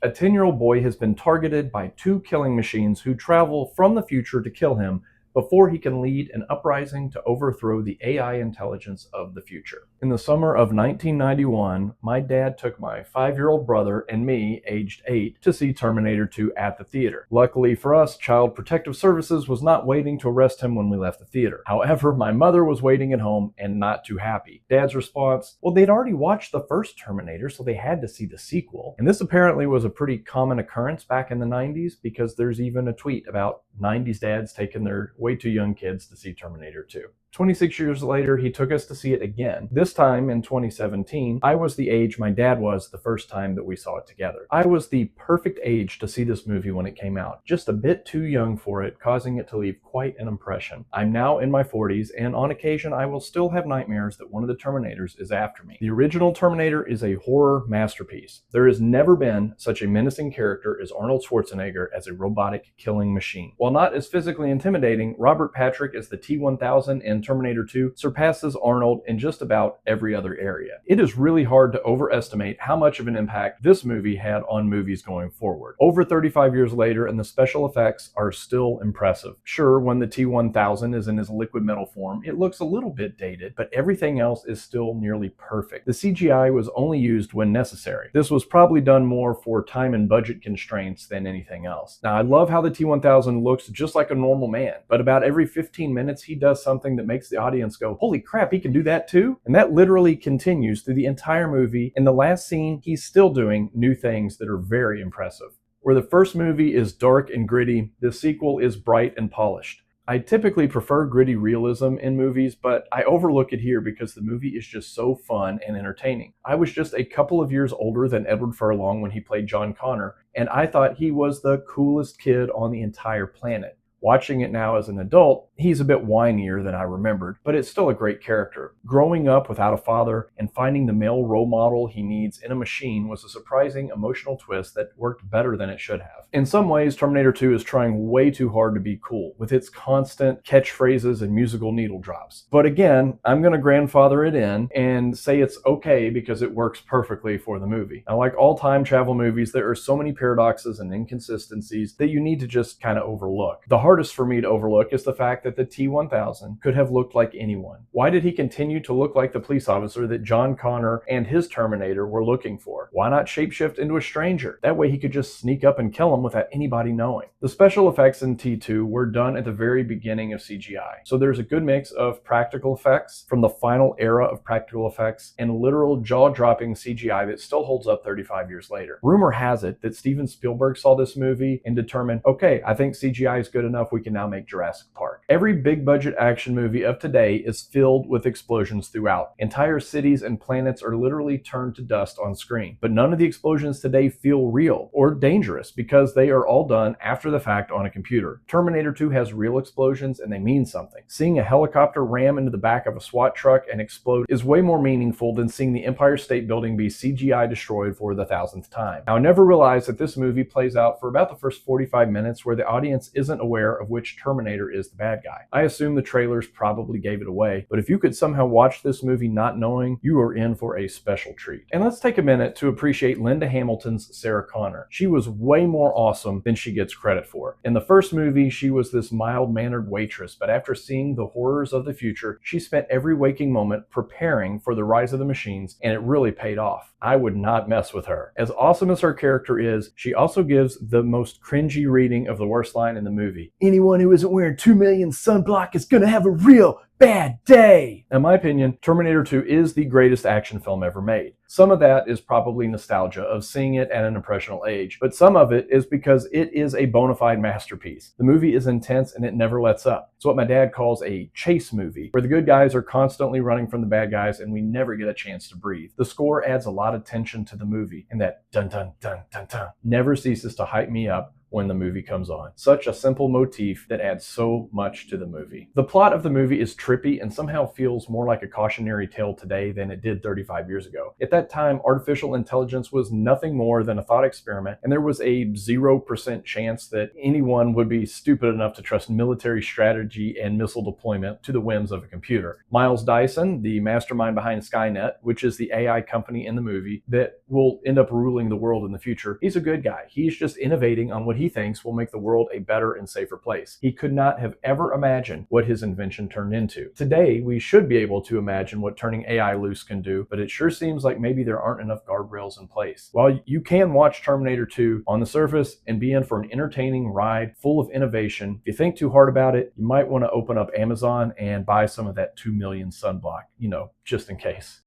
A 10-year-old boy has been targeted by two killing machines who travel from the future to kill him before he can lead an uprising to overthrow the AI intelligence of the future. In the summer of 1991, my dad took my 5-year-old brother and me, aged 8, to see Terminator 2 at the theater. Luckily for us, Child Protective Services was not waiting to arrest him when we left the theater. However, my mother was waiting at home and not too happy. Dad's response, well, they'd already watched the first Terminator, so they had to see the sequel. And this apparently was a pretty common occurrence back in the 90s, because there's even a tweet about 90s dads taking their way too young kids to see Terminator 2. 26 years later, he took us to see it again. This time in 2017, I was the age my dad was the first time that we saw it together. I was the perfect age to see this movie when it came out, just a bit too young for it, causing it to leave quite an impression. I'm now in my 40s, and on occasion I will still have nightmares that one of the Terminators is after me. The original Terminator is a horror masterpiece. There has never been such a menacing character as Arnold Schwarzenegger as a robotic killing machine. While not as physically intimidating, Robert Patrick as the T-1000 in Terminator 2 surpasses Arnold in just about every other area. It is really hard to overestimate how much of an impact this movie had on movies going forward. Over 35 years later, and the special effects are still impressive. Sure, when the T-1000 is in his liquid metal form, it looks a little bit dated, but everything else is still nearly perfect. The CGI was only used when necessary. This was probably done more for time and budget constraints than anything else. Now, I love how the T-1000 looks just like a normal man, but about every 15 minutes he does something that makes the audience go, holy crap, he can do that too? And that literally continues through the entire movie. In the last scene, he's still doing new things that are very impressive. Where the first movie is dark and gritty, the sequel is bright and polished. I typically prefer gritty realism in movies, but I overlook it here because the movie is just so fun and entertaining. I was just a couple of years older than Edward Furlong when he played John Connor, and I thought he was the coolest kid on the entire planet. Watching it now as an adult, he's a bit whinier than I remembered, but it's still a great character. Growing up without a father and finding the male role model he needs in a machine was a surprising emotional twist that worked better than it should have. In some ways, Terminator 2 is trying way too hard to be cool, with its constant catchphrases and musical needle drops. But again, I'm going to grandfather it in and say it's okay because it works perfectly for the movie. Now, like all time travel movies, there are so many paradoxes and inconsistencies that you need to just kind of overlook. The hardest for me to overlook is the fact that the T-1000 could have looked like anyone. Why did he continue to look like the police officer that John Connor and his Terminator were looking for? Why not shapeshift into a stranger? That way he could just sneak up and kill him without anybody knowing. The special effects in T2 were done at the very beginning of CGI. So there's a good mix of practical effects from the final era of practical effects and literal jaw-dropping CGI that still holds up 35 years later. Rumor has it that Steven Spielberg saw this movie and determined, okay, I think CGI is good enough, we can now make Jurassic Park. Every big budget action movie of today is filled with explosions throughout. Entire cities and planets are literally turned to dust on screen. But none of the explosions today feel real or dangerous because they are all done after the fact on a computer. Terminator 2 has real explosions and they mean something. Seeing a helicopter ram into the back of a SWAT truck and explode is way more meaningful than seeing the Empire State Building be CGI destroyed for the 1000th time. Now, I never realized that this movie plays out for about the first 45 minutes where the audience isn't aware of which Terminator is the bad guy. I assume the trailers probably gave it away, but if you could somehow watch this movie not knowing, you are in for a special treat. And let's take a minute to appreciate Linda Hamilton's Sarah Connor. She was way more awesome than she gets credit for. In the first movie, she was this mild-mannered waitress, but after seeing the horrors of the future, she spent every waking moment preparing for the rise of the machines, and it really paid off. I would not mess with her. As awesome as her character is, she also gives the most cringy reading of the worst line in the movie. Anyone who isn't wearing 2 million sunblock is gonna have a real bad day. In my opinion, Terminator 2 is the greatest action film ever made. Some of that is probably nostalgia of seeing it at an impressionable age, but some of it is because it is a bona fide masterpiece. The movie is intense and it never lets up. It's what my dad calls a chase movie, where the good guys are constantly running from the bad guys and we never get a chance to breathe. The score adds a lot of tension to the movie, and that dun dun dun dun dun never ceases to hype me up when the movie comes on. Such a simple motif that adds so much to the movie. The plot of the movie is trippy and somehow feels more like a cautionary tale today than it did 35 years ago. At that time, artificial intelligence was nothing more than a thought experiment, and there was a 0% chance that anyone would be stupid enough to trust military strategy and missile deployment to the whims of a computer. Miles Dyson, the mastermind behind Skynet, which is the AI company in the movie that will end up ruling the world in the future, he's a good guy. He's just innovating on what he thinks will make the world a better and safer place. He could not have ever imagined what his invention turned into. Today, we should be able to imagine what turning AI loose can do, but it sure seems like maybe there aren't enough guardrails in place. While you can watch Terminator 2 on the surface and be in for an entertaining ride full of innovation, if you think too hard about it, you might want to open up Amazon and buy some of that 2 million sunblock, just in case.